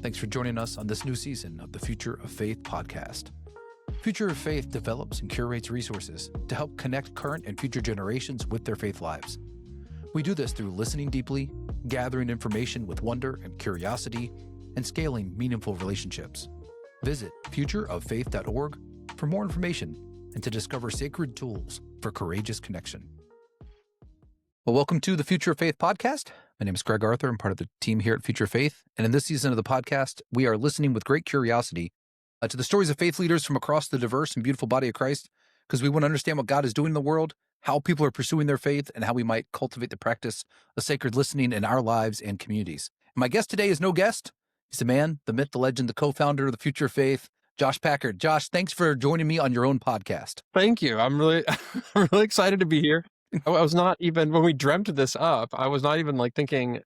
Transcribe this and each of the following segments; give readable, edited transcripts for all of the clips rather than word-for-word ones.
Thanks for joining us on this new season of the Future of Faith podcast. Future of Faith develops and curates resources to help connect current and future generations with their faith lives. We do this through listening deeply, gathering information with wonder and curiosity, and scaling meaningful relationships. Visit futureoffaith.org for more information and to discover sacred tools for courageous connection. Well, welcome to the Future of Faith podcast. My name is Greg Arthur. I'm part of the team here at Future of Faith. And in this season of the podcast, we are listening with great curiosity to the stories of faith leaders from across the diverse and beautiful body of Christ, because we want to understand what God is doing in the world, how people are pursuing their faith, and how we might cultivate the practice of sacred listening in our lives and communities. And my guest today is no guest. He's the man, the myth, the legend, the co-founder of the Future of Faith, Josh Packard. Josh, thanks for joining me on your own podcast. Thank you. I'm really excited to be here. I was not even, when we dreamt this up, I was not even thinking,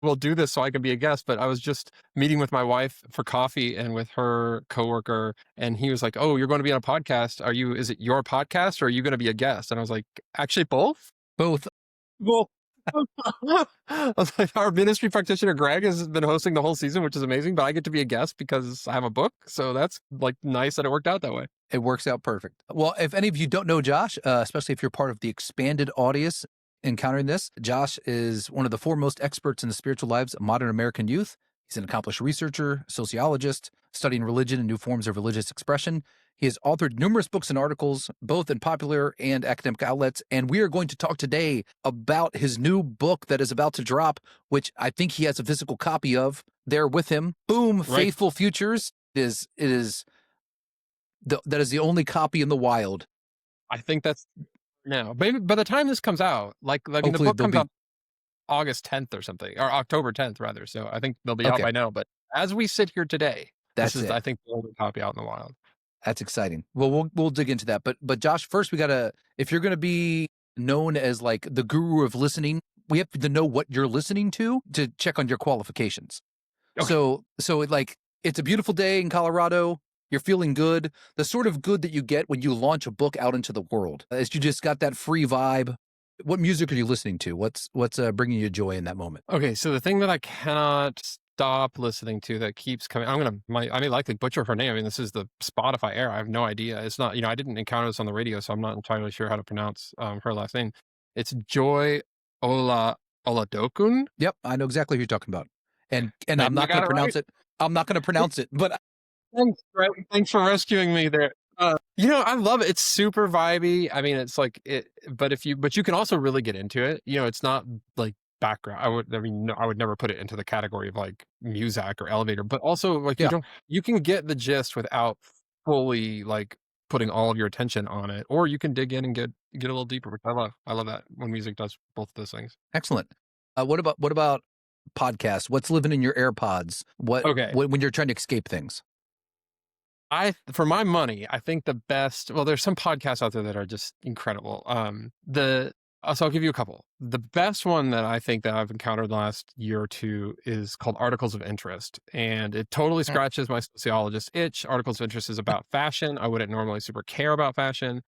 we'll do this so I can be a guest, but I was just meeting with my wife for coffee and with her coworker. And he was like, "Oh, you're going to be on a podcast. Is it your podcast or are you going to be a guest?" And I was like, "Actually, both." Both. Well, I was like, our ministry practitioner, Greg, has been hosting the whole season, which is amazing, but I get to be a guest because I have a book. So that's nice that it worked out that way. It works out perfect. Well, if any of you don't know Josh, especially if you're part of the expanded audience encountering this, Josh is one of the foremost experts in the spiritual lives of modern American youth. He's an accomplished researcher, sociologist, studying religion and new forms of religious expression. He has authored numerous books and articles, both in popular and academic outlets. And we are going to talk today about his new book that is about to drop, which I think he has a physical copy of there with him. Boom, right. Faithful Futures. That is the only copy in the wild. I think that's now. Maybe by the time this comes out, the book comes out August 10th or something, or October 10th rather. So I think they'll be out by now. But as we sit here today, I think, the only copy out in the wild. That's exciting. Well, we'll dig into that. But Josh, first if you're going to be known as the guru of listening, we have to know what you're listening to check on your qualifications. Okay. So it's a beautiful day in Colorado. You're feeling good. The sort of good that you get when you launch a book out into the world. As you just got that free vibe. What music are you listening to? What's bringing you joy in that moment? Okay, so the thing that I cannot stop listening to that keeps coming, I may likely butcher her name. I mean, this is the Spotify era. I have no idea. It's not, I didn't encounter this on the radio, so I'm not entirely sure how to pronounce her last name. It's Joy Oladokun. Yep, I know exactly who you're talking about. And I'm not going to pronounce it. I'm not going to pronounce it, but thanks for rescuing me there. I love it. It's super vibey. I mean, it's but you can also really get into it. It's not background. I would never put it into the category of Muzak or elevator, but also you can get the gist without fully putting all of your attention on it, or you can dig in and get a little deeper, which I love. I love that when music does both of those things. Excellent. What about podcasts? What's living in your AirPods? When you're trying to escape things? For my money, I think the best, there's some podcasts out there that are just incredible. So I'll give you a couple. The best one that I think that I've encountered the last year or two is called Articles of Interest. And it totally scratches my sociologist itch. Articles of Interest is about fashion. I wouldn't normally super care about fashion,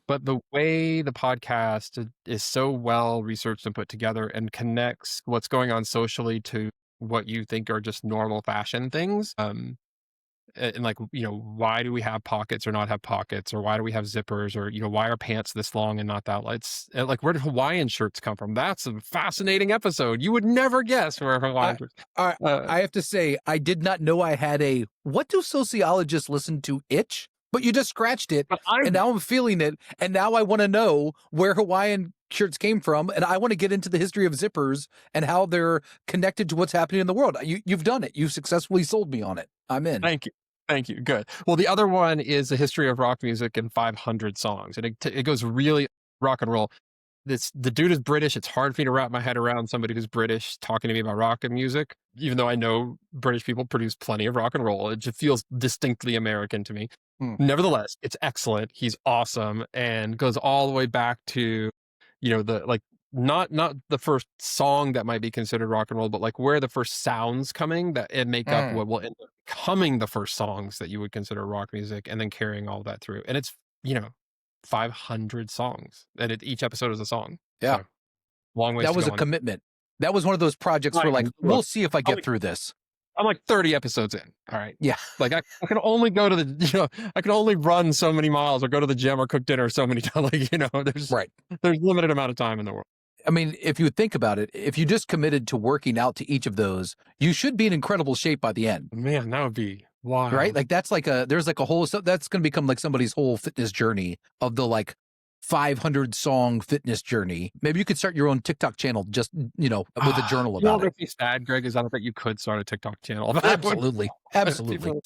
but the way the podcast is so well researched and put together and connects what's going on socially to what you think are just normal fashion things. And why do we have pockets or not have pockets, or why do we have zippers, or why are pants this long and not that? It's where did Hawaiian shirts come from? That's a fascinating episode. You would never guess where Hawaiian shirts. I have to say, I did not know I had a "what do sociologists listen to" itch, but you just scratched it, and now I'm feeling it, and now I want to know where Hawaiian shirts came from, and I want to get into the history of zippers and how they're connected to what's happening in the world. You've done it. You've successfully sold me on it. I'm in. Thank you. Thank you. Good. Well, the other one is the history of rock music in 500 songs. And it goes really rock and roll. The dude is British. It's hard for me to wrap my head around somebody who's British talking to me about rock and music, even though I know British people produce plenty of rock and roll. It just feels distinctly American to me. Nevertheless, it's excellent. He's awesome and goes all the way back to, not the first song that might be considered rock and roll, but where the first sounds coming that it make up what will end up becoming the first songs that you would consider rock music, and then carrying all that through. And it's 500 songs, and each episode is a song. Yeah, so, long way. That was a commitment. That was one of those projects where we'll see if I get through this. I'm like 30 episodes in. All right. Yeah. Like I can only go to the, I can only run so many miles or go to the gym or cook dinner so many times. Like, Right. there's limited amount of time in the world. I mean, if you think about it, if you just committed to working out to each of those, you should be in incredible shape by the end. Man, that would be wild. Right? Like there's like a whole, that's going to become like somebody's whole fitness journey of the like 500 song fitness journey. Maybe you could start your own TikTok channel just, with a journal about it. What would be sad, Greg, is I don't think you could start a TikTok channel. Absolutely. Absolutely.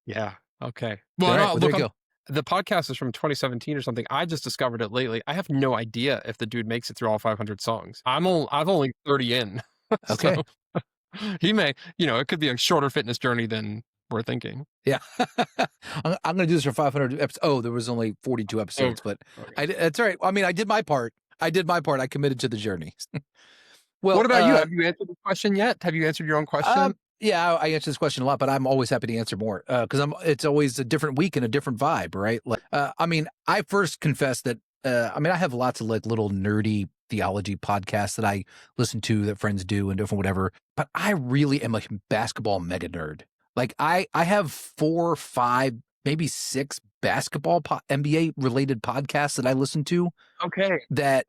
Yeah. Okay. Well, right, well, there you go. The podcast is from 2017 or something. I just discovered it lately. I have no idea if the dude makes it through all 500 songs. I've only 30 in. Okay. So he may, it could be a shorter fitness journey than we're thinking. Yeah. I'm going to do this for 500 episodes. Oh, there was only 42 episodes, but okay. That's all right. I mean, I did my part. I committed to the journey. Well, what about you? Have you answered the question yet? Have you answered your own question? Yeah, I answer this question a lot, but I'm always happy to answer more because it's always a different week and a different vibe, right? Like, I first confess that, I have lots of like little nerdy theology podcasts that I listen to that friends do and different whatever, but I really am a basketball mega nerd. Like I have 4, 5, maybe 6 basketball NBA related podcasts that I listen to. Okay. That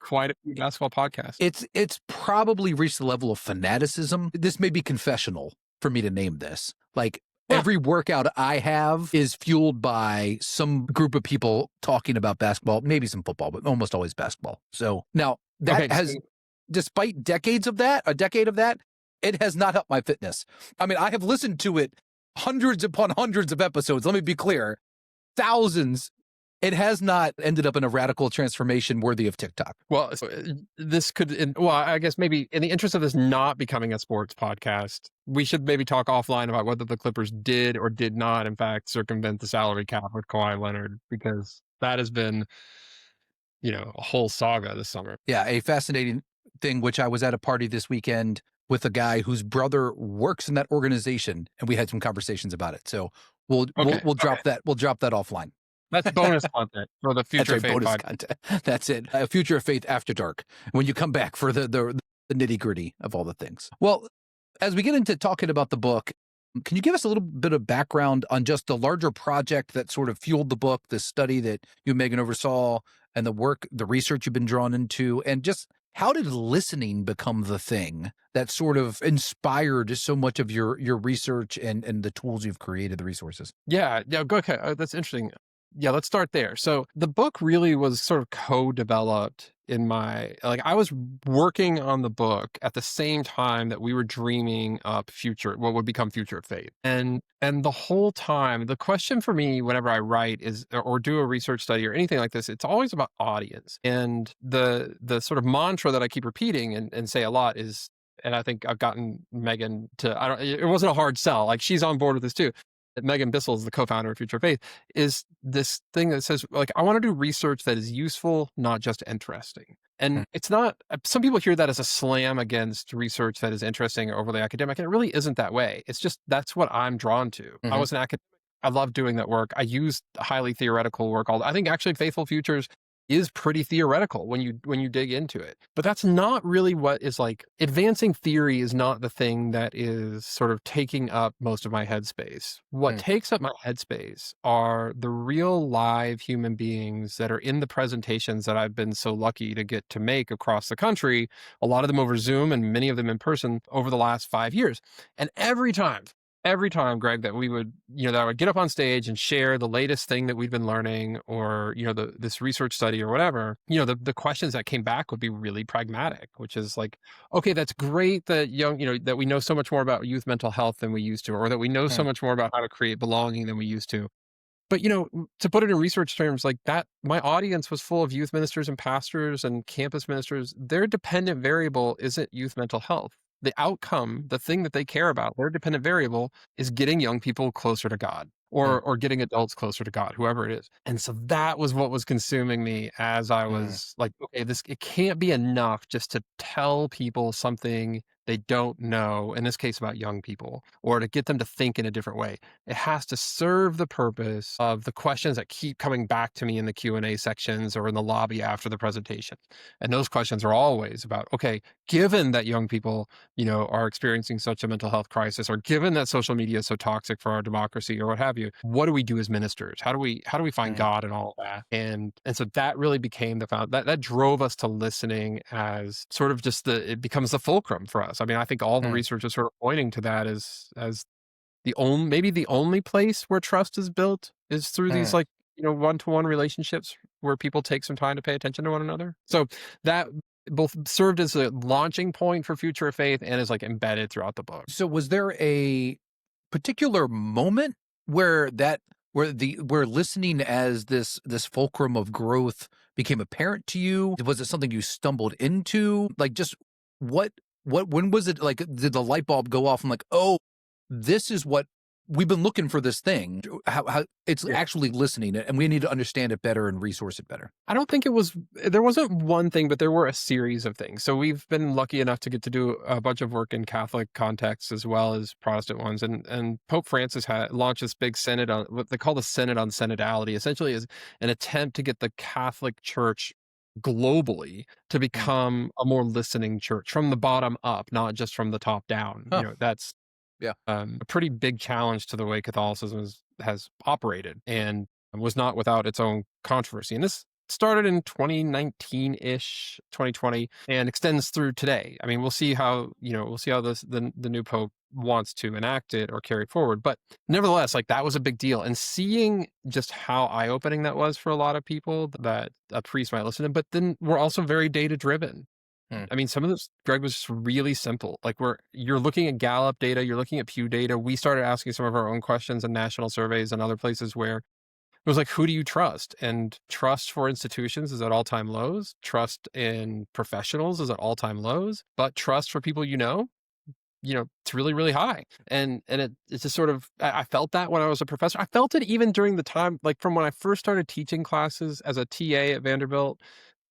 quite a few basketball podcasts. It's probably reached the level of fanaticism. This may be confessional for me to name this. Like every workout I have is fueled by some group of people talking about basketball, maybe some football, but almost always basketball. So now that despite a decade of that, it has not helped my fitness. I mean, I have listened to it hundreds upon hundreds of episodes. Let me be clear. Thousands. It has not ended up in a radical transformation worthy of TikTok. Well, this could, I guess maybe in the interest of this not becoming a sports podcast, we should maybe talk offline about whether the Clippers did or did not, in fact, circumvent the salary cap with Kawhi Leonard, because that has been, a whole saga this summer. Yeah, a fascinating thing, which I was at a party this weekend with a guy whose brother works in that organization, and we had some conversations about it. So we'll drop that. We'll drop that offline. That's bonus content for the Future of Faith bonus content. That's it. Future of Faith After Dark. When you come back for the nitty gritty of all the things. Well, as we get into talking about the book, can you give us a little bit of background on just the larger project that sort of fueled the book, the study that you, Megan, oversaw, and the research you've been drawn into, and just how did listening become the thing that sort of inspired so much of your research and the tools you've created, the resources? Yeah. Okay. That's interesting. Yeah, let's start there. So the book really was sort of co-developed I was working on the book at the same time that we were dreaming up what would become Future of Faith. And the whole time, the question for me whenever I write is, or do a research study or anything like this, it's always about audience. And the sort of mantra that I keep repeating and say a lot is, and I think I've gotten Megan it wasn't a hard sell. Like she's on board with this too. Megan Bissell is the co-founder of Future Faith, is this thing that says, like, I want to do research that is useful, not just interesting. And it's not, some people hear that as a slam against research that is interesting or overly academic, and it really isn't that way. It's just, that's what I'm drawn to. Mm-hmm. I was an academic. I love doing that work. I use highly theoretical work. I think actually Faithful Futures is pretty theoretical when you dig into it. But that's not really what is like, advancing theory is not the thing that is sort of taking up most of my headspace. What takes up my headspace are the real live human beings that are in the presentations that I've been so lucky to get to make across the country, a lot of them over Zoom and many of them in person over the last 5 years. And every time, Greg, that we would, that I would get up on stage and share the latest thing that we've been learning or, this research study or whatever, the questions that came back would be really pragmatic, which is like, okay, that's great that that we know so much more about youth mental health than we used to, or that we know so much more about how to create belonging than we used to. But, to put it in research terms like that, my audience was full of youth ministers and pastors and campus ministers. Their dependent variable isn't youth mental health. The outcome, the thing that they care about, their dependent variable is getting young people closer to God or getting adults closer to God, whoever it is. And so that was what was consuming me as I was like, okay, it can't be enough just to tell people something they don't know, in this case about young people, or to get them to think in a different way. It has to serve the purpose of the questions that keep coming back to me in the Q&A sections or in the lobby after the presentation. And those questions are always about, okay, given that young people, are experiencing such a mental health crisis, or given that social media is so toxic for our democracy or what have you, what do we do as ministers? How do we find God in all of that? And so that really became that drove us to listening as sort of just it becomes the fulcrum for us. I mean, I think all the research is sort of pointing to that as maybe the only place where trust is built is through these one-to-one relationships where people take some time to pay attention to one another. So that both served as a launching point for Future of Faith and is embedded throughout the book. So was there a particular moment where listening as this fulcrum of growth became apparent to you? Was it something you stumbled into? Just when was it, did the light bulb go off and oh, this is what we've been looking for, this thing, how it's actually listening, and we need to understand it better and resource it better? I don't think there wasn't one thing, but there were a series of things. So we've been lucky enough to get to do a bunch of work in Catholic contexts as well as Protestant ones. And Pope Francis launched this big synod on what they call the Synod on Synodality, essentially is an attempt to get the Catholic Church globally to become a more listening church from the bottom up, not just from the top down. That's a pretty big challenge to the way Catholicism has operated, and was not without its own controversy. And this started in 2019-ish, 2020, and extends through today. I mean, we'll see how the new Pope wants to enact it or carry it forward. But nevertheless, that was a big deal. And seeing just how eye-opening that was for a lot of people, that a priest might listen to, but then we're also very data-driven. I mean, some of this, Greg, was just really simple. You're looking at Gallup data, you're looking at Pew data. We started asking some of our own questions in national surveys and other places where it was who do you trust? And trust for institutions is at all-time lows. Trust in professionals is at all-time lows. But trust for people it's really, really high. And it's just sort of, I felt that when I was a professor. I felt it even during the time, from when I first started teaching classes as a TA at Vanderbilt,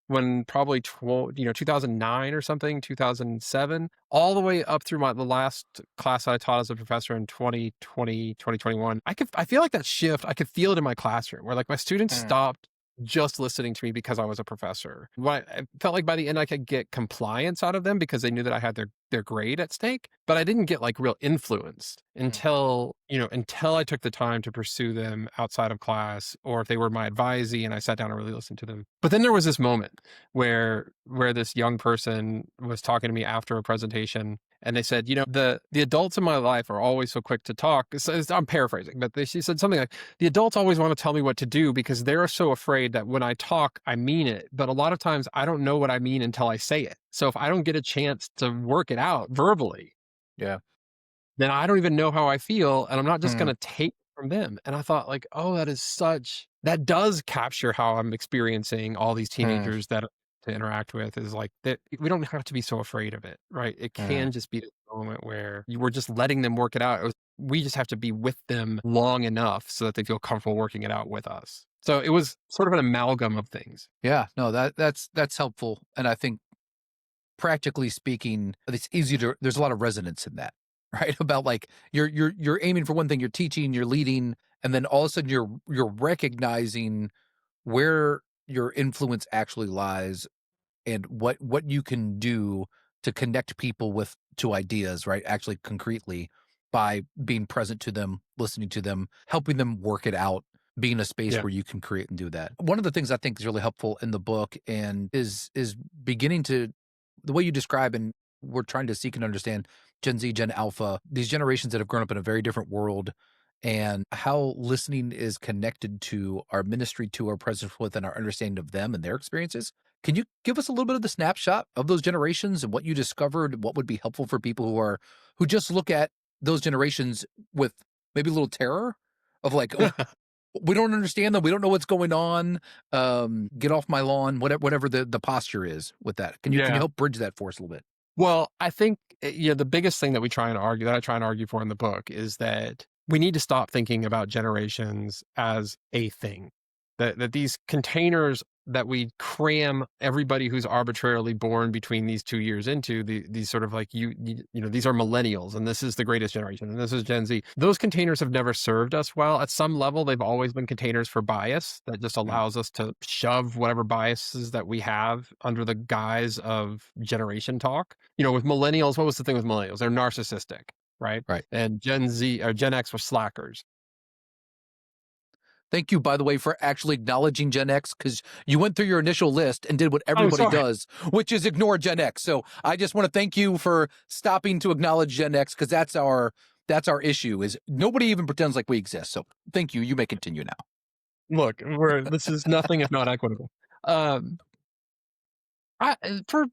when probably 2009 or something, 2007, all the way up through the last class I taught as a professor in 2020, 2021. I feel that shift, I could feel it in my classroom where my students stopped just listening to me because I was a professor. I felt by the end I could get compliance out of them because they knew that I had their grade at stake, but I didn't get real influence until I took the time to pursue them outside of class, or if they were my advisee and I sat down and really listened to them. But then there was this moment where this young person was talking to me after a presentation, and they said, the adults in my life are always so quick to talk. So I'm paraphrasing, but she said something like, the adults always want to tell me what to do because they're so afraid that when I talk, I mean it. But a lot of times I don't know what I mean until I say it. So if I don't get a chance to work it out verbally, then I don't even know how I feel. And I'm not just going to take from them. And I thought oh, that does capture how I'm experiencing all these teenagers that to interact with, is that we don't have to be so afraid of it, right? It can just be the moment where we're just letting them work it out. We just have to be with them long enough so that they feel comfortable working it out with us. So it was sort of an amalgam of things. Yeah, no, that's helpful. And I think practically speaking, it's easy to, there's a lot of resonance in that, right? About you're aiming for one thing, you're teaching, you're leading, and then all of a sudden you're recognizing where your influence actually lies and what you can do to connect people to ideas, right? Actually concretely, by being present to them, listening to them, helping them work it out, being a space where you can create and do that. One of the things I think is really helpful in the book and is beginning to, the way you describe, and we're trying to seek and understand Gen Z, Gen Alpha, these generations that have grown up in a very different world, and how listening is connected to our ministry, to our presence with, and our understanding of them and their experiences. Can you give us a little bit of the snapshot of those generations and what you discovered, what would be helpful for people who just look at those generations with maybe a little terror of oh, we don't understand them, we don't know what's going on, get off my lawn, whatever the posture is with that. Can you help bridge that for us a little bit? Well, I think the biggest thing that I try and argue for in the book is that we need to stop thinking about generations as a thing. That these containers that we cram everybody who's arbitrarily born between these 2 years into these sort of like, these are millennials and this is the greatest generation and this is Gen Z. Those containers have never served us well. At some level, they've always been containers for bias that just allows us to shove whatever biases that we have under the guise of generation talk. With millennials, what was the thing with millennials? They're narcissistic, right? Right. And Gen Z or Gen X were slackers. Thank you, by the way, for actually acknowledging Gen X, because you went through your initial list and did what everybody does, which is ignore Gen X. So I just want to thank you for stopping to acknowledge Gen X, because that's our issue, is nobody even pretends like we exist. So thank you. You may continue now. Look, this is nothing if not equitable.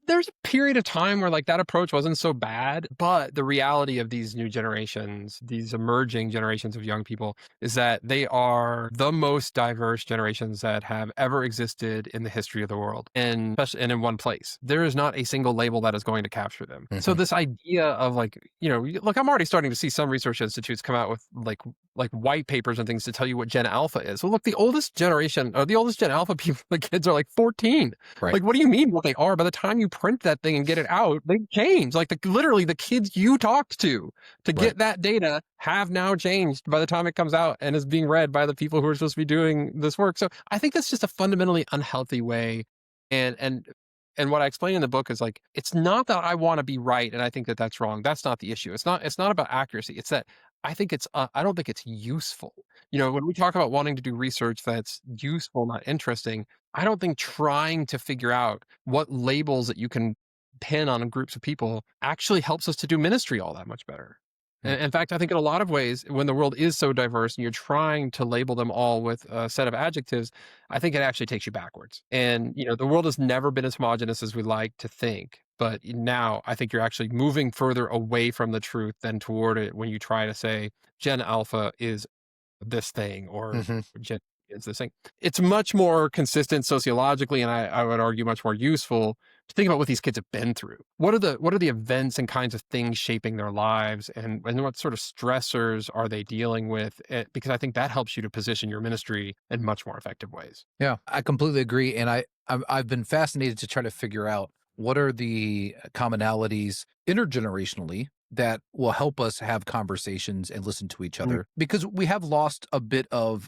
There's a period of time where like that approach wasn't so bad, but the reality of these new generations, these emerging generations of young people, is that they are the most diverse generations that have ever existed in the history of the world, and in one place. There is not a single label that is going to capture them. Mm-hmm. So this idea of like, look, I'm already starting to see some research institutes come out with like white papers and things to tell you what Gen Alpha is. Well, look, the oldest generation or the oldest Gen Alpha people, the kids are like 14. Right. Like, what do you mean what they are? By the time you print that thing and get it out, they change. Like literally the kids you talked to get that data have now changed by the time it comes out and is being read by the people who are supposed to be doing this work. So I think that's just a fundamentally unhealthy way. And what I explain in the book is like, it's not that I want to be right and I think that that's wrong. That's not the issue. It's not about accuracy. It's that I don't think it's useful. When we talk about wanting to do research that's useful, not interesting, I don't think trying to figure out what labels that you can pin on groups of people actually helps us to do ministry all that much better. And in fact, I think in a lot of ways, when the world is so diverse and you're trying to label them all with a set of adjectives, I think it actually takes you backwards. And, the world has never been as homogenous as we like to think. But now I think you're actually moving further away from the truth than toward it when you try to say Gen Alpha is this thing or Gen is this thing. It's much more consistent sociologically, and I would argue much more useful to think about what these kids have been through. What are the events and kinds of things shaping their lives, and what sort of stressors are they dealing with? Because I think that helps you to position your ministry in much more effective ways. Yeah, I completely agree. And I've been fascinated to try to figure out what are the commonalities intergenerationally that will help us have conversations and listen to each other, because we have lost a bit of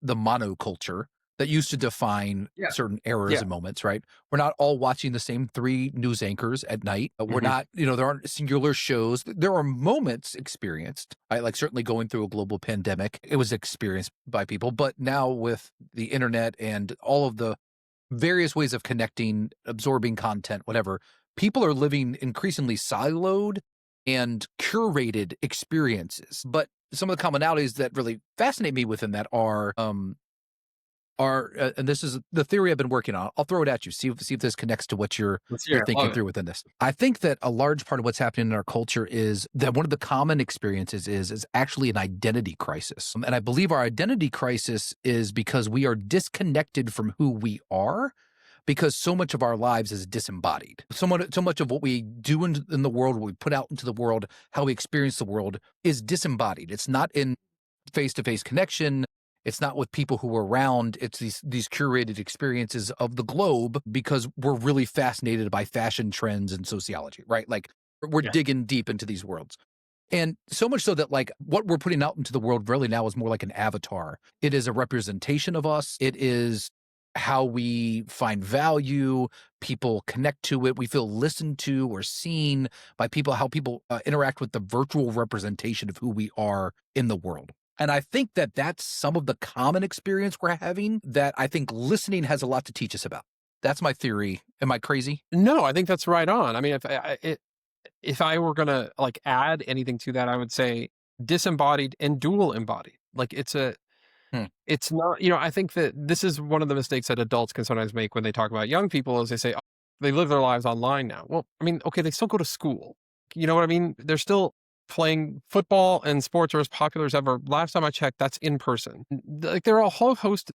the monoculture that used to define certain eras and moments, right? We're not all watching the same 3 news anchors at night. We're not, there aren't singular shows. There are moments experienced, right? Like certainly going through a global pandemic, it was experienced by people. But now with the internet and all of the various ways of connecting, absorbing content, whatever, people are living increasingly siloed and curated experiences. But some of the commonalities that really fascinate me within that are and this is the theory I've been working on. I'll throw it at you. See if this connects to what you're thinking through within this. I think that a large part of what's happening in our culture is that one of the common experiences is actually an identity crisis. And I believe our identity crisis is because we are disconnected from who we are, because so much of our lives is disembodied. So much of what we do in the world, what we put out into the world, how we experience the world is disembodied. It's not in face-to-face connection. It's not with people who are around. It's these curated experiences of the globe, because we're really fascinated by fashion trends and sociology, right? Like we're digging deep into these worlds. And so much so that like what we're putting out into the world really now is more like an avatar. It is a representation of us. It is how we find value. People connect to it. We feel listened to or seen by people, how people interact with the virtual representation of who we are in the world. And I think that that's some of the common experience we're having that I think listening has a lot to teach us about. That's my theory. Am I crazy? No, I think that's right on. I mean, if I were going to like add anything to that, I would say disembodied and dual embodied. Like it's not, I think that this is one of the mistakes that adults can sometimes make when they talk about young people, is they say, oh, they live their lives online now. Well, I mean, okay, they still go to school. You know what I mean? They're still playing football and sports are as popular as ever. Last time I checked, that's in person. Like there are a whole host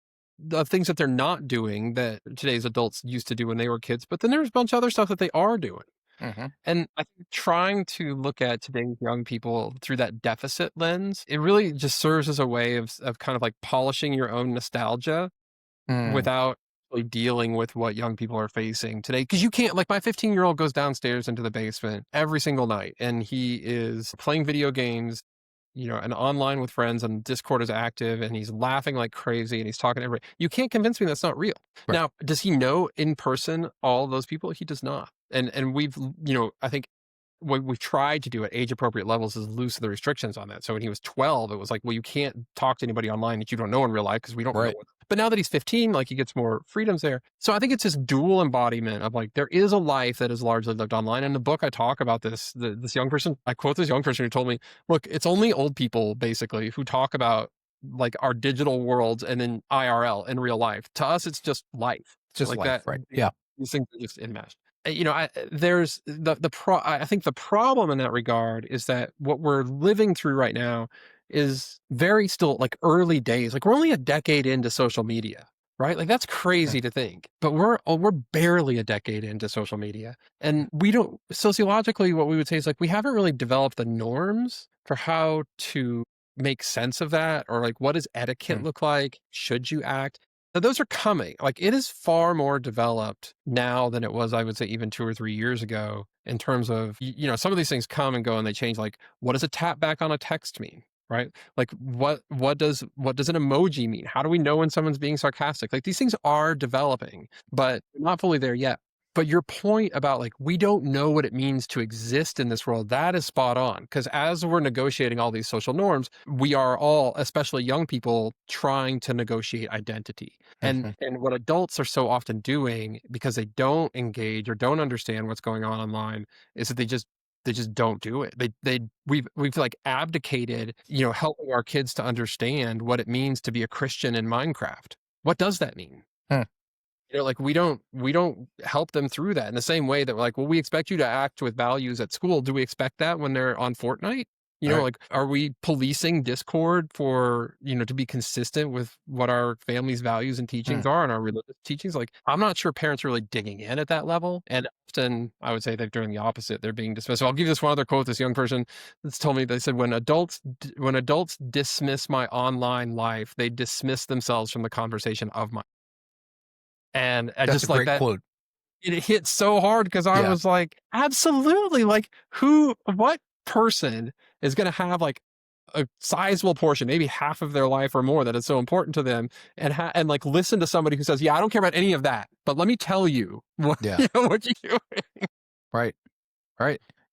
of things that they're not doing that today's adults used to do when they were kids, but then there's a bunch of other stuff that they are doing. And I think trying to look at today's young people through that deficit lens, it really just serves as a way of kind of like polishing your own nostalgia without dealing with what young people are facing today. Because you can't, like, my 15-year-old goes downstairs into the basement every single night, and he is playing video games, and online with friends, and Discord is active, and he's laughing like crazy, and he's talking to everybody. You can't convince me that's not real. Right. Now, does he know in person all those people? He does not. And we've, I think what we've tried to do at age appropriate levels is loosen the restrictions on that. So when he was 12, it was like, well, you can't talk to anybody online that you don't know in real life because we don't know. But now that he's 15, like, he gets more freedoms there. So I think it's this dual embodiment of, like, there is a life that is largely lived online. In the book, I talk about this. This young person, I quote this young person who told me, look, it's only old people basically who talk about, like, our digital worlds and then IRL in real life. To us, it's just life. It's just like life, that. right? Yeah. These things are just enmeshed. I think the problem in that regard is that what we're living through right now is very still, like, early days. Like, we're only a decade into social media, right? Like, that's crazy to think, but we're barely a decade into social media. And we don't, sociologically, what we would say is, like, we haven't really developed the norms for how to make sense of that, or, like, what does etiquette look like? Should you act? Now, those are coming. Like, it is far more developed now than it was, I would say, even 2 or 3 years ago, in terms of, some of these things come and go and they change. Like, what does a tap back on a text mean? Right? Like, what does an emoji mean? How do we know when someone's being sarcastic? Like, these things are developing, but not fully there yet. But your point about, like, we don't know what it means to exist in this world, that is spot on. Because as we're negotiating all these social norms, we are all, especially young people, trying to negotiate identity. And what adults are so often doing, because they don't engage or don't understand what's going on online, is that they just don't do it. We've like abdicated, helping our kids to understand what it means to be a Christian in Minecraft. What does that mean? Like, we don't help them through that in the same way that we're like, well, we expect you to act with values at school. Do we expect that when they're on Fortnite? Like, are we policing Discord for, to be consistent with what our family's values and teachings are and our religious teachings? Like, I'm not sure parents are really digging in at that level. And often I would say they're doing the opposite. They're being dismissive. I'll give you this one other quote. This young person that's told me, they said, when adults dismiss my online life, they dismiss themselves from the conversation of my. And I That's just a like great that. quote. It hit so hard because I was like, absolutely. Like, what person is going to have, like, a sizable portion, maybe half of their life or more, that is so important to them, and like, listen to somebody who says, yeah, I don't care about any of that, but let me tell you what, what you're doing. Right.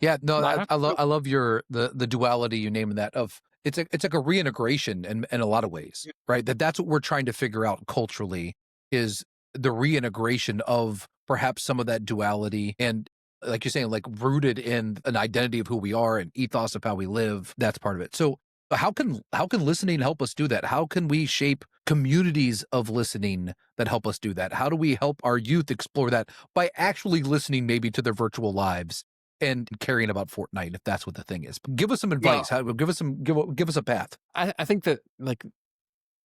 Yeah. No, I love the duality you name in that of, it's like a reintegration in a lot of ways, right? That's what we're trying to figure out culturally, is the reintegration of perhaps some of that duality, and, like you're saying, like, rooted in an identity of who we are and ethos of how we live. That's part of it. So how can listening help us do that? How can we shape communities of listening that help us do that? How do we help our youth explore that by actually listening maybe to their virtual lives and caring about Fortnite, if that's what the thing is? Give us some advice. Give us a path. I think that, like,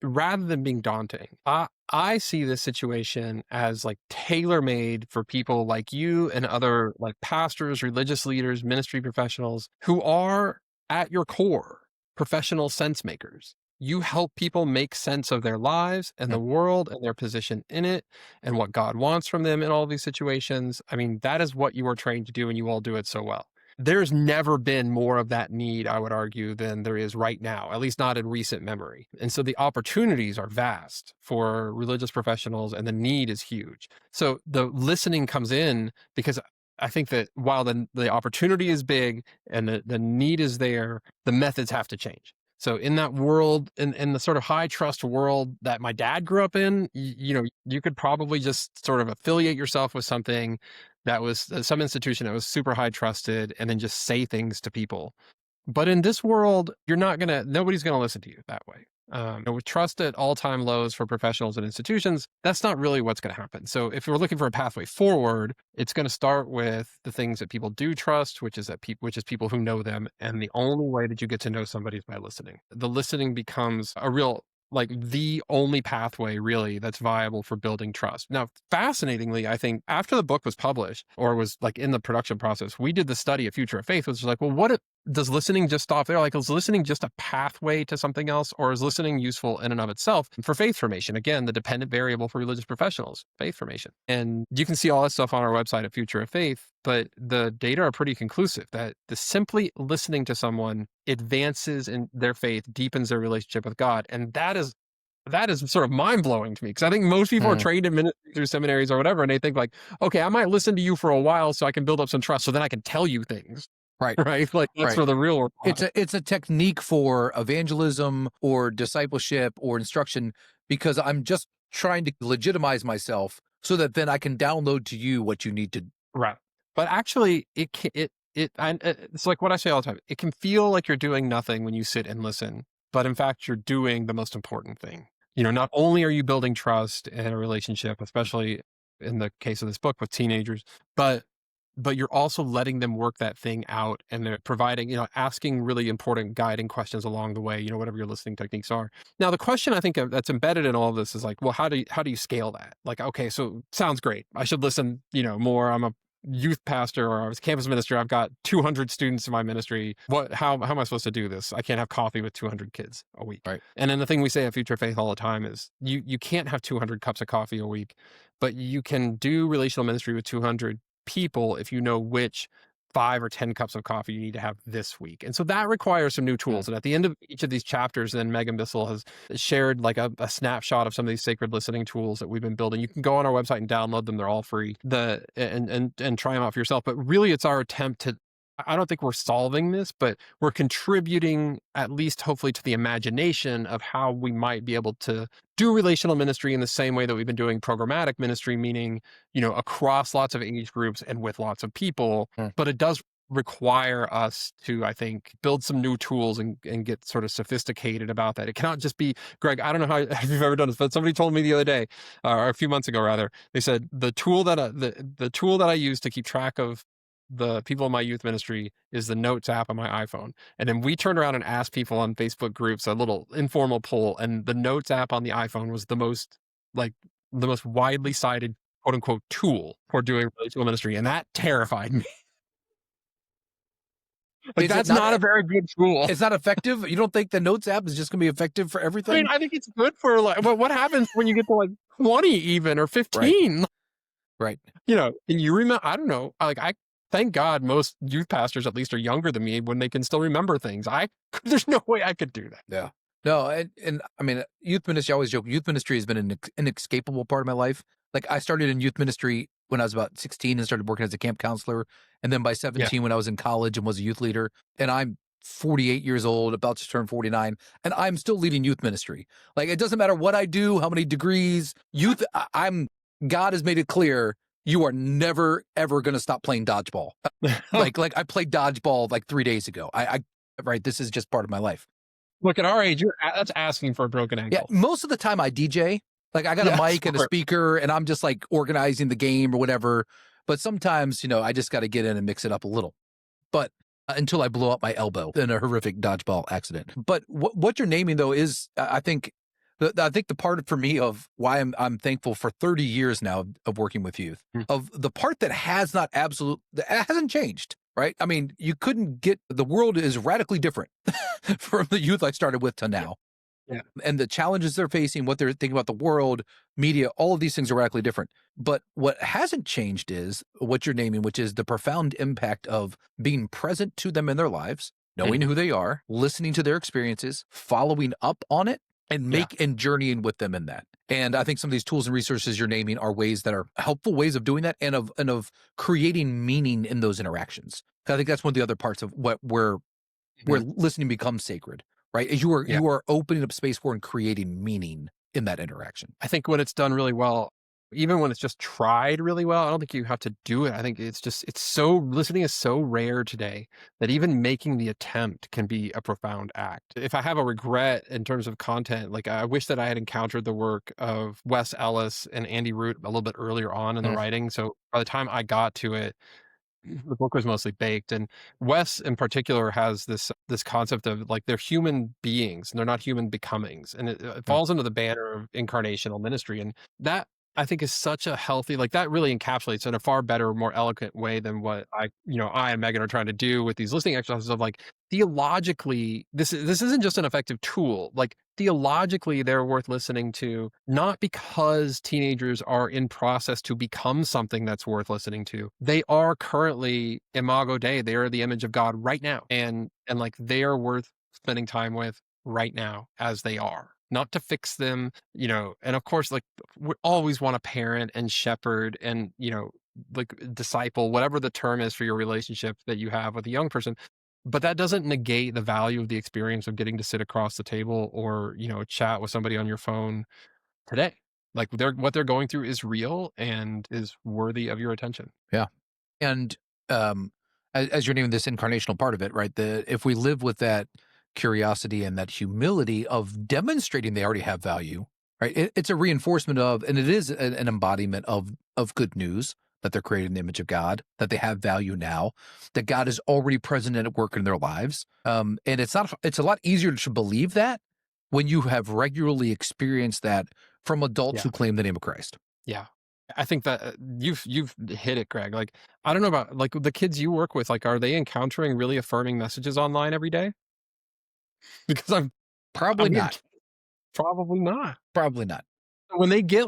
rather than being daunting, I see this situation as, like, tailor-made for people like you and other, like, pastors, religious leaders, ministry professionals, who are at your core professional sense makers. You help people make sense of their lives and the world and their position in it and what God wants from them in all these situations. I mean, that is what you are trained to do, and you all do it so well. There's never been more of that need, I would argue, than there is right now, at least not in recent memory. And so the opportunities are vast for religious professionals, and the need is huge. So the listening comes in because I think that while the opportunity is big and the need is there, the methods have to change. So in that world, in the sort of high trust world that my dad grew up in, you could probably just sort of affiliate yourself with something that was some institution that was super high trusted, and then just say things to people. But in this world, nobody's going to listen to you that way. With trust at all-time lows for professionals and institutions, that's not really what's going to happen. So if we're looking for a pathway forward, it's going to start with the things that people do trust, which is people who know them. And the only way that you get to know somebody is by listening. The listening becomes a real, like, the only pathway really that's viable for building trust. Now, fascinatingly, I think after the book was published, or was, like, in the production process, we did the study of Future of Faith, which was like, well, does listening just stop there? Like, is listening just a pathway to something else, or is listening useful in and of itself for faith formation? Again, the dependent variable for religious professionals, faith formation. And you can see all that stuff on our website at Future of Faith, but the data are pretty conclusive that the simply listening to someone advances in their faith, deepens their relationship with God. And that is sort of mind-blowing to me, because I think most people are trained in ministry through seminaries or whatever, and they think like, okay, I might listen to you for a while so I can build up some trust, so then I can tell you things. Right. Right. Like that's for the real world. It's a technique for evangelism or discipleship or instruction, because I'm just trying to legitimize myself so that then I can download to you what you need to. Right. But actually it's like what I say all the time. It can feel like you're doing nothing when you sit and listen, but in fact, you're doing the most important thing. Not only are you building trust in a relationship, especially in the case of this book with teenagers, but you're also letting them work that thing out, and they're providing, asking really important guiding questions along the way, whatever your listening techniques are. Now, the question I think that's embedded in all of this is like, well, how do you scale that? Like, okay, so sounds great. I should listen, more. I'm a youth pastor, or I was campus minister. I've got 200 students in my ministry. How am I supposed to do this? I can't have coffee with 200 kids a week. Right. And then the thing we say at Future Faith all the time is you can't have 200 cups of coffee a week, but you can do relational ministry with 200 people if you know which 5 or 10 cups of coffee you need to have this week. And so that requires some new tools. And at the end of each of these chapters, then Megan Bissell has shared like a snapshot of some of these sacred listening tools that we've been building. You can go on our website and download them. They're all free. And try them out for yourself. But really, it's our attempt to, I don't think we're solving this, but we're contributing at least hopefully to the imagination of how we might be able to do relational ministry in the same way that we've been doing programmatic ministry, meaning, across lots of age groups and with lots of people. But it does require us to, I think, build some new tools and get sort of sophisticated about that. It cannot just be, Greg, I don't know how if you've ever done this, but somebody told me the other day, or a few months ago rather, they said the tool that I use to keep track of the people in my youth ministry is the Notes app on my iPhone. And then we turned around and asked people on Facebook groups, a little informal poll, and the Notes app on the iPhone was the most widely cited, quote unquote, tool for doing relational ministry. And that terrified me. That's not a very good tool. It's not effective. You don't think the Notes app is just going to be effective for everything? I mean, I think it's good for but what happens when you get to 20 even or 15? Right. And you remember, I don't know, thank God most youth pastors at least are younger than me when they can still remember things. There's no way I could do that. Yeah. No, and I mean, youth ministry, I always joke, youth ministry has been an inescapable part of my life. Like I started in youth ministry when I was about 16 and started working as a camp counselor. And then by 17, when I was in college and was a youth leader, and I'm 48 years old, about to turn 49, and I'm still leading youth ministry. Like, it doesn't matter what I do, how many degrees, God has made it clear, you are never, ever going to stop playing dodgeball. like I played dodgeball 3 days ago. Right. This is just part of my life. Look, at our age, that's asking for a broken ankle. Yeah. Most of the time I DJ, I got a mic and a speaker and I'm just organizing the game or whatever. But sometimes, I just got to get in and mix it up a little, but until I blow up my elbow in a horrific dodgeball accident. But what you're naming though is, I think the part for me of why I'm thankful for 30 years now of working with youth, of the part that hasn't changed, right? I mean, the world is radically different from the youth I started with to now. Yeah. And the challenges they're facing, what they're thinking about the world, media, all of these things are radically different. But what hasn't changed is what you're naming, which is the profound impact of being present to them in their lives, knowing who they are, listening to their experiences, following up on it, and journeying with them in that. And I think some of these tools and resources you're naming are ways that are helpful ways of doing that and of creating meaning in those interactions. I think that's one of the other parts of where listening becomes sacred, right? Is you are opening up space for and creating meaning in that interaction. I think when it's done really well, even when it's just tried really well, I don't think you have to do it. I think listening is so rare today that even making the attempt can be a profound act. If I have a regret in terms of content, I wish that I had encountered the work of Wes Ellis and Andy Root a little bit earlier on in the writing. So by the time I got to it, the book was mostly baked. And Wes in particular has this concept of they're human beings and they're not human becomings. And it falls under the banner of incarnational ministry. And that I think is such a healthy, like that really encapsulates in a far better, more eloquent way than what I and Megan are trying to do with these listening exercises of like theologically, this isn't just an effective tool. Like theologically, they're worth listening to, not because teenagers are in process to become something that's worth listening to. They are currently Imago Dei. They are the image of God right now. And like they are worth spending time with right now as they are, not to fix them, and of course, like we always want to parent and shepherd and, like disciple, whatever the term is for your relationship that you have with a young person. But that doesn't negate the value of the experience of getting to sit across the table or, chat with somebody on your phone today. Like what they're going through is real and is worthy of your attention. Yeah. And as you're naming this incarnational part of it, right? If we live with that curiosity and that humility of demonstrating they already have value, right? It's a reinforcement of, and it is an embodiment of good news that they're created in the image of God, that they have value now, that God is already present and at work in their lives. And it's a lot easier to believe that when you have regularly experienced that from adults Yeah. who claim the name of Christ. Yeah. I think that you've hit it, Greg. Like, I don't know about like the kids you work with, like, are they encountering really affirming messages online every day? Because Probably not. probably not. Probably not. When they get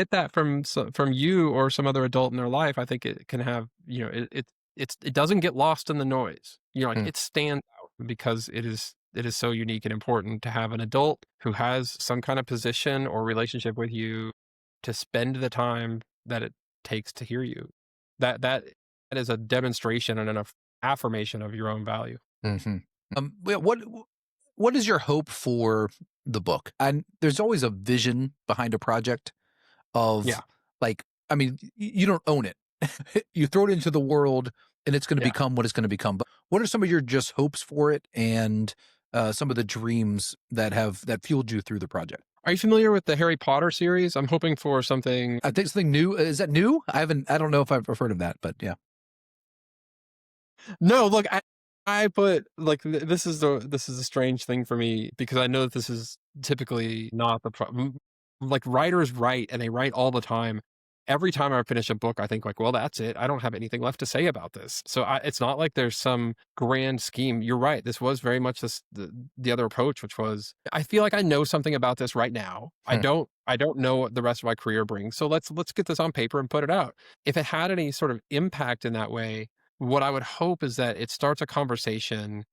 that from you or some other adult in their life, I think it can have, it doesn't get lost in the noise. Like Hmm. it stands out because it is so unique and important to have an adult who has some kind of position or relationship with you to spend the time that it takes to hear you. That is a demonstration and an affirmation of your own value. Mm-hmm. What is your hope for the book? And there's always a vision behind a project of Yeah. like, I mean, you don't own it. You throw it into the world and it's going to Yeah. become what it's going to become. But what are some of your just hopes for it and some of the dreams that fueled you through the project? Are you familiar with the Harry Potter series? I'm hoping for something. I think something new. Is that new? I don't know if I've heard of that, but yeah. No, look, I put like this is a strange thing for me because I know that this is typically not the problem. Like writers write and they write all the time. Every time I finish a book, I think like, well, that's it. I don't have anything left to say about this. So it's not like there's some grand scheme. You're right. This was very much the other approach, which was I feel like I know something about this right now. I don't know what the rest of my career brings. So let's get this on paper and put it out. If it had any sort of impact in that way, what I would hope is that it starts a conversation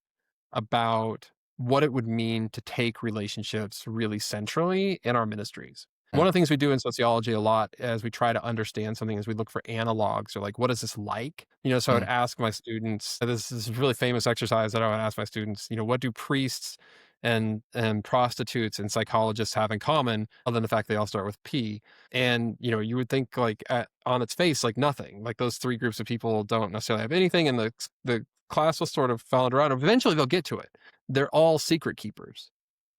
about what it would mean to take relationships really centrally in our ministries. One of the things we do in sociology a lot as we try to understand something is we look for analogs or like, what is this like? So I would ask my students, this is a really famous exercise that I would ask my students, what do priests and prostitutes and psychologists have in common other than the fact they all start with P? And, you would think like on its face, like nothing, like those three groups of people don't necessarily have anything. And the class will sort of follow around. Eventually they'll get to it. They're all secret keepers,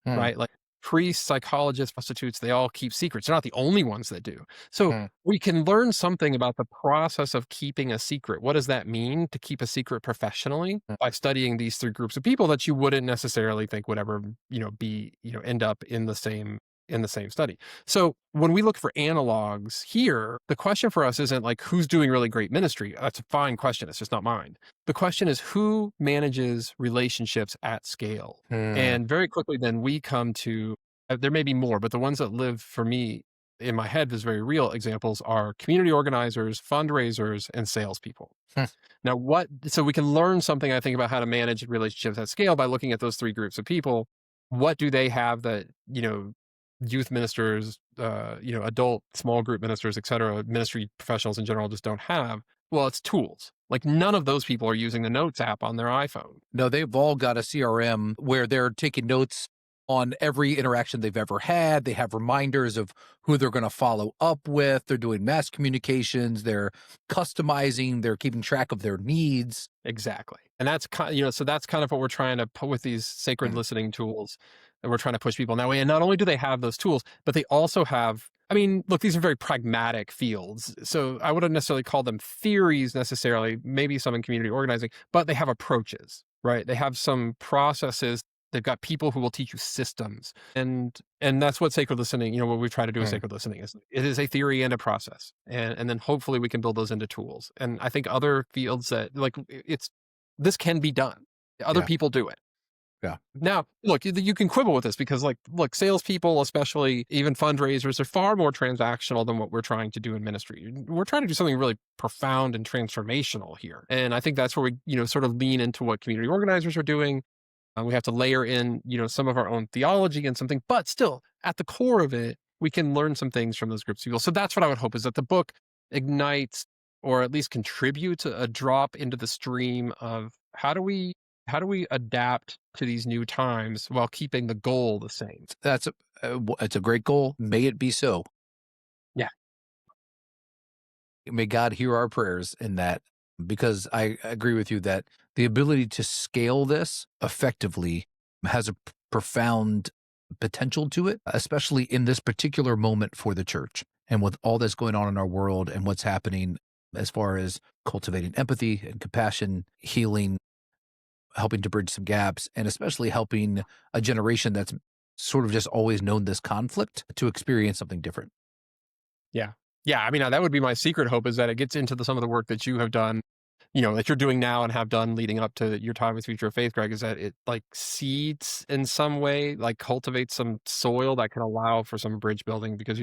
right? Like priests, psychologists, prostitutes, they all keep secrets. They're not the only ones that do. So we can learn something about the process of keeping a secret. What does that mean to keep a secret professionally by studying these three groups of people that you wouldn't necessarily think would ever, end up in the same study. So when we look for analogs here, the question for us isn't like who's doing really great ministry. That's a fine question. It's just not mine. The question is who manages relationships at scale. And very quickly then we come to, there may be more, but the ones that live for me in my head as very real examples are community organizers, fundraisers, and salespeople. Now so we can learn something, I think, about how to manage relationships at scale by looking at those three groups of people. What do they have that, youth ministers, adult small group ministers, et cetera, ministry professionals in general just don't have? Well, it's tools. Like none of those people are using the Notes app on their iPhone. No, they've all got a CRM where they're taking notes on every interaction they've ever had. They have reminders of who they're going to follow up with. They're doing mass communications. They're customizing. They're keeping track of their needs. Exactly. And that's so that's kind of what we're trying to put with these sacred listening tools that we're trying to push people in that way. And not only do they have those tools, but they also have, I mean, look, these are very pragmatic fields. So I wouldn't necessarily call them theories necessarily, maybe some in community organizing, but they have approaches, right? They have some processes They've got people who will teach you systems. And that's what sacred listening, what we try to do with Right. sacred listening is it is a theory and a process. And then hopefully we can build those into tools. And I think other fields that this can be done. Other Yeah. people do it. Yeah. Now, look, you can quibble with this because, look, salespeople, especially even fundraisers, are far more transactional than what we're trying to do in ministry. We're trying to do something really profound and transformational here. And I think that's where we, sort of lean into what community organizers are doing. We have to layer in, some of our own theology and something, but still at the core of it, we can learn some things from those groups of people. So that's what I would hope is that the book ignites or at least contributes a drop into the stream of how do we adapt to these new times while keeping the goal the same? It's a great goal. May it be so. Yeah. May God hear our prayers in that, because I agree with you that the ability to scale this effectively has a profound potential to it, especially in this particular moment for the church and with all that's going on in our world and what's happening as far as cultivating empathy and compassion, healing, helping to bridge some gaps, and especially helping a generation that's sort of just always known this conflict to experience something different. Yeah. Yeah. I mean, that would be my secret hope, is that it gets into some of the work that you have done, that you're doing now and have done leading up to your time with Future of Faith, Greg, is that it seeds in some way, cultivates some soil that can allow for some bridge building, because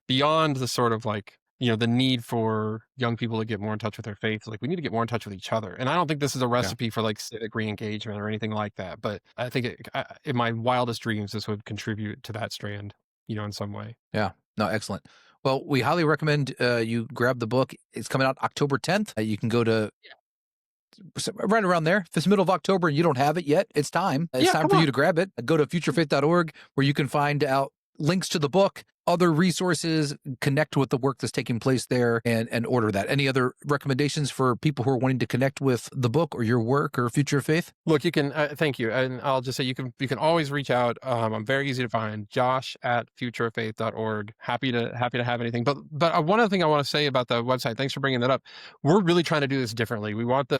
beyond the sort of the need for young people to get more in touch with their faith, we need to get more in touch with each other. And I don't think this is a recipe for civic re-engagement or anything like that, but I think in my wildest dreams, this would contribute to that strand, in some way. Yeah. No, excellent. Well, we highly recommend you grab the book. It's coming out October 10th. You can go to right around there. If it's middle of October and you don't have it yet, it's time. It's time for you to grab it. Go to futurefaith.org, where you can find out links to the book, other resources, connect with the work that's taking place there, and order that. Any other recommendations for people who are wanting to connect with the book or your work or Future of Faith? Look, you can, thank you. And I'll just say you can always reach out. I'm very easy to find, josh@futureoffaith.org. Happy to have anything. But one other thing I want to say about the website, thanks for bringing that up. We're really trying to do this differently. We want the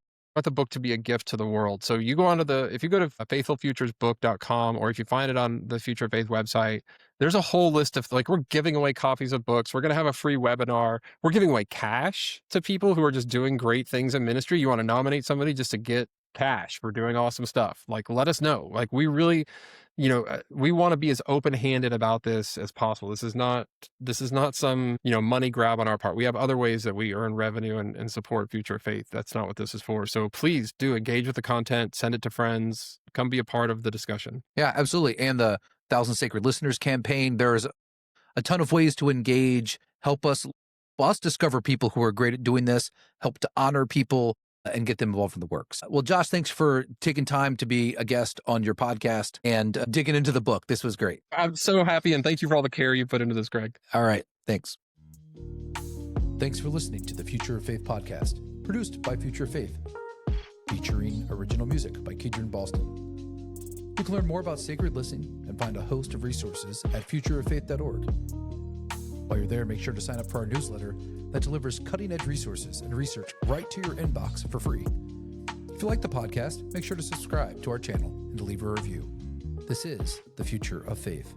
book to be a gift to the world. So if you go to faithfulfuturesbook.com, or if you find it on the Future of Faith website, there's a whole list of we're giving away copies of books. We're going to have a free webinar. We're giving away cash to people who are just doing great things in ministry. You want to nominate somebody just to get cash for doing awesome stuff. Let us know. We really, we want to be as open-handed about this as possible. This is not some, money grab on our part. We have other ways that we earn revenue and support Future of Faith. That's not what this is for. So please do engage with the content, send it to friends, come be a part of the discussion. Yeah, absolutely. And the 1,000 Sacred Listeners campaign, there's a ton of ways to engage, help us discover people who are great at doing this, help to honor people, and get them involved in the works. Well, Josh, thanks for taking time to be a guest on your podcast and digging into the book. This was great. I'm so happy, and thank you for all the care you put into this, Greg. All right. Thanks. Thanks for listening to the Future of Faith podcast, produced by Future of Faith, featuring original music by Kedron Boston. You can learn more about sacred listening and find a host of resources at futureoffaith.org. While you're there, make sure to sign up for our newsletter that delivers cutting-edge resources and research right to your inbox for free. If you like the podcast, make sure to subscribe to our channel and to leave a review. This is the Future of Faith.